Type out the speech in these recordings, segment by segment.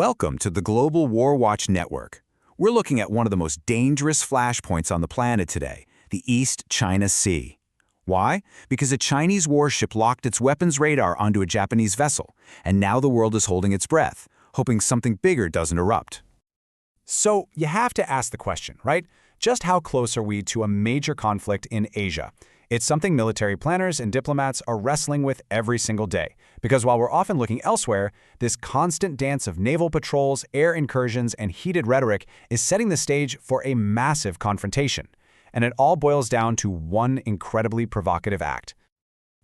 Welcome to the Global WarWatch Network. We're looking at one of the most dangerous flashpoints on the planet today, the East China Sea. Why? Because a Chinese warship locked its weapons radar onto a Japanese vessel, and now the world is holding its breath, hoping something bigger doesn't erupt. So you have to ask the question, right? Just how close are we to a major conflict in Asia? It's something military planners and diplomats are wrestling with every single day. Because while we're often looking elsewhere, this constant dance of naval patrols, air incursions, and heated rhetoric is setting the stage for a massive confrontation. And it all boils down to one incredibly provocative act.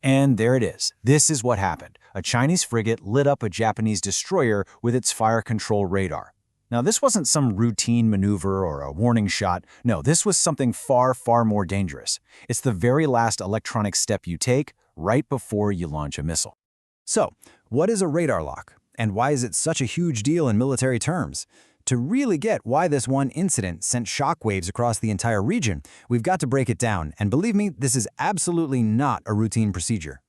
And there it is. This is what happened. A Chinese frigate lit up a Japanese destroyer with its fire control radar. Now, this wasn't some routine maneuver or a warning shot. No, this was something far, far more dangerous. It's the very last electronic step you take right before you launch a missile. So, what is a radar lock? And why is it such a huge deal in military terms? To really get why this one incident sent shockwaves across the entire region, we've got to break it down. And believe me, this is absolutely not a routine procedure.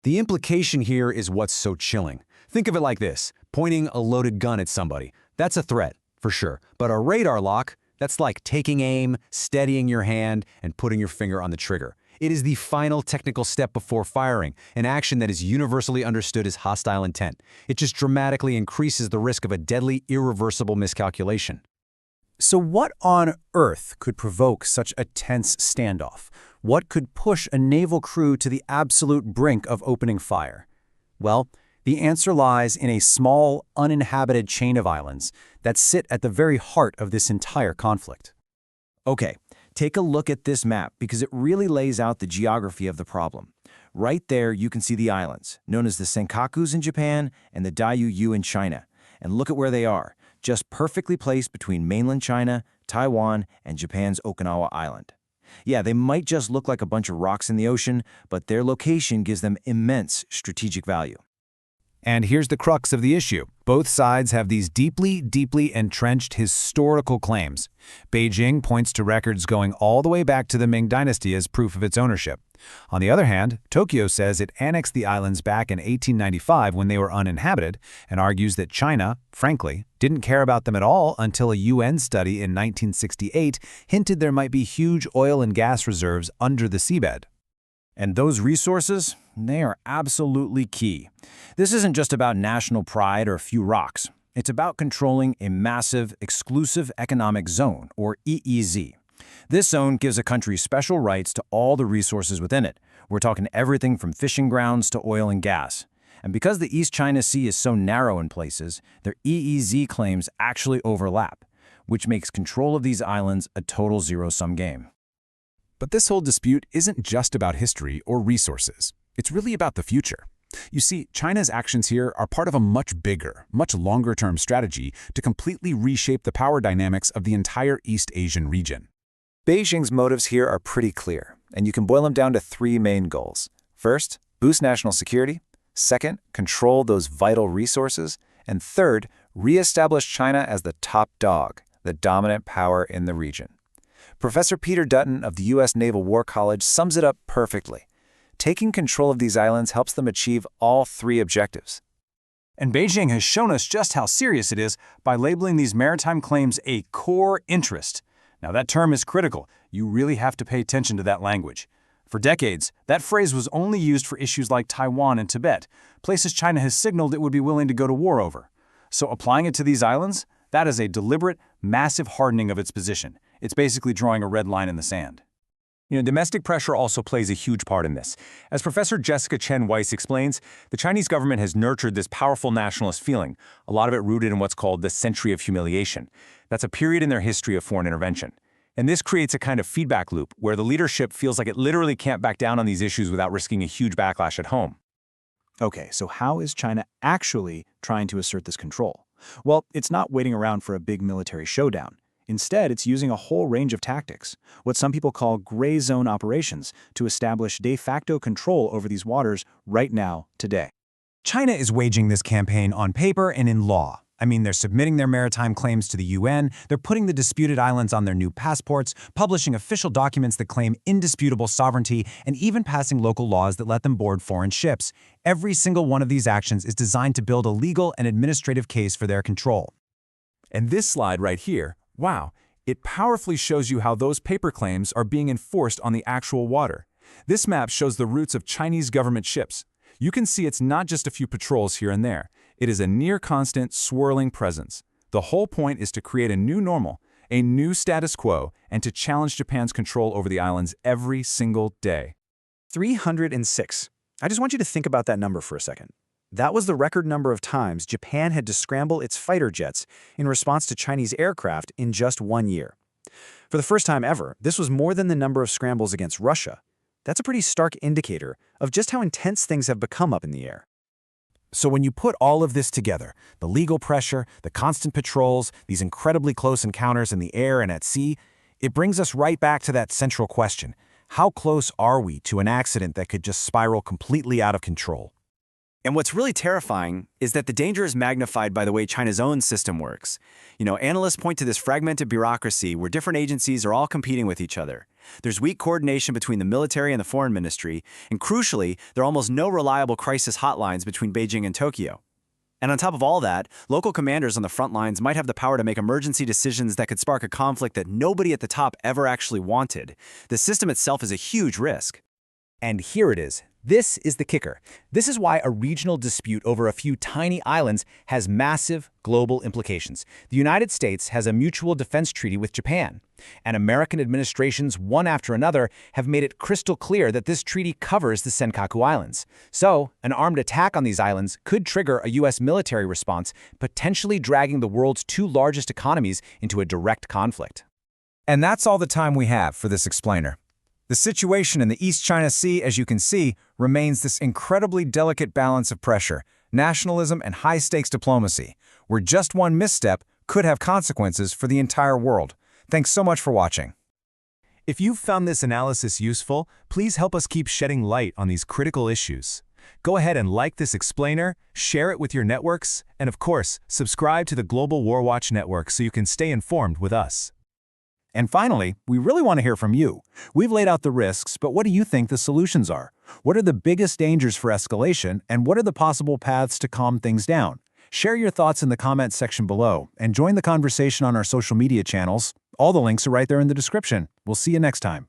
The implication here is what's so chilling. Think of it like this: pointing a loaded gun at somebody. That's a threat, for sure. But a radar lock, that's like taking aim, steadying your hand, and putting your finger on the trigger. It is the final technical step before firing, an action that is universally understood as hostile intent. It just dramatically increases the risk of a deadly, irreversible miscalculation. So what on earth could provoke such a tense standoff? What could push a naval crew to the absolute brink of opening fire? Well, the answer lies in a small, uninhabited chain of islands that sit at the very heart of this entire conflict. Okay, take a look at this map because it really lays out the geography of the problem. Right there, you can see the islands, known as the Senkakus in Japan and the Diaoyu in China. And look at where they are, just perfectly placed between mainland China, Taiwan, and Japan's Okinawa Island. Yeah, they might just look like a bunch of rocks in the ocean, but their location gives them immense strategic value. And here's the crux of the issue. Both sides have these deeply, deeply entrenched historical claims. Beijing points to records going all the way back to the Ming Dynasty as proof of its ownership. On the other hand, Tokyo says it annexed the islands back in 1895 when they were uninhabited, and argues that China, frankly, didn't care about them at all until a UN study in 1968 hinted there might be huge oil and gas reserves under the seabed. And those resources, they are absolutely key. This isn't just about national pride or a few rocks. It's about controlling a massive, exclusive economic zone, or EEZ. This zone gives a country special rights to all the resources within it. We're talking everything from fishing grounds to oil and gas. And because the East China Sea is so narrow in places, their EEZ claims actually overlap, which makes control of these islands a total zero-sum game. But this whole dispute isn't just about history or resources. It's really about the future. You see, China's actions here are part of a much bigger, much longer-term strategy to completely reshape the power dynamics of the entire East Asian region. Beijing's motives here are pretty clear, and you can boil them down to three main goals. First, boost national security. Second, control those vital resources. And third, re-establish China as the top dog, the dominant power in the region. Professor Peter Dutton of the U.S. Naval War College sums it up perfectly. Taking control of these islands helps them achieve all three objectives. And Beijing has shown us just how serious it is by labeling these maritime claims a core interest. Now, that term is critical. You really have to pay attention to that language. For decades, that phrase was only used for issues like Taiwan and Tibet, places China has signaled it would be willing to go to war over. So applying it to these islands, that is a deliberate, massive hardening of its position. It's basically drawing a red line in the sand. Domestic pressure also plays a huge part in this. As Professor Jessica Chen Weiss explains, the Chinese government has nurtured this powerful nationalist feeling, a lot of it rooted in what's called the century of humiliation. That's a period in their history of foreign intervention. And this creates a kind of feedback loop where the leadership feels like it literally can't back down on these issues without risking a huge backlash at home. Okay, so how is China actually trying to assert this control? Well, it's not waiting around for a big military showdown. Instead, it's using a whole range of tactics, what some people call gray zone operations, to establish de facto control over these waters right now, today. China is waging this campaign on paper and in law. I mean, they're submitting their maritime claims to the UN, they're putting the disputed islands on their new passports, publishing official documents that claim indisputable sovereignty, and even passing local laws that let them board foreign ships. Every single one of these actions is designed to build a legal and administrative case for their control. And this slide right here, wow, it powerfully shows you how those paper claims are being enforced on the actual water. This map shows the routes of Chinese government ships. You can see it's not just a few patrols here and there. It is a near-constant, swirling presence. The whole point is to create a new normal, a new status quo, and to challenge Japan's control over the islands every single day. 306. I just want you to think about that number for a second. That was the record number of times Japan had to scramble its fighter jets in response to Chinese aircraft in just 1 year. For the first time ever, this was more than the number of scrambles against Russia. That's a pretty stark indicator of just how intense things have become up in the air. So when you put all of this together, the legal pressure, the constant patrols, these incredibly close encounters in the air and at sea, it brings us right back to that central question. How close are we to an accident that could just spiral completely out of control? And what's really terrifying is that the danger is magnified by the way China's own system works. Analysts point to this fragmented bureaucracy where different agencies are all competing with each other. There's weak coordination between the military and the foreign ministry, and crucially, there are almost no reliable crisis hotlines between Beijing and Tokyo. And on top of all that, local commanders on the front lines might have the power to make emergency decisions that could spark a conflict that nobody at the top ever actually wanted. The system itself is a huge risk. And here it is. This is the kicker. This is why a regional dispute over a few tiny islands has massive global implications. The United States has a mutual defense treaty with Japan, and American administrations, one after another, have made it crystal clear that this treaty covers the Senkaku Islands. So, an armed attack on these islands could trigger a U.S. military response, potentially dragging the world's two largest economies into a direct conflict. And that's all the time we have for this explainer. The situation in the East China Sea, as you can see, remains this incredibly delicate balance of pressure, nationalism, and high-stakes diplomacy, where just one misstep could have consequences for the entire world. Thanks so much for watching. If you've found this analysis useful, please help us keep shedding light on these critical issues. Go ahead and like this explainer, share it with your networks, and of course, subscribe to the Global WarWatch Network so you can stay informed with us. And finally, we really want to hear from you. We've laid out the risks, but what do you think the solutions are? What are the biggest dangers for escalation, and what are the possible paths to calm things down? Share your thoughts in the comments section below, and join the conversation on our social media channels. All the links are right there in the description. We'll see you next time.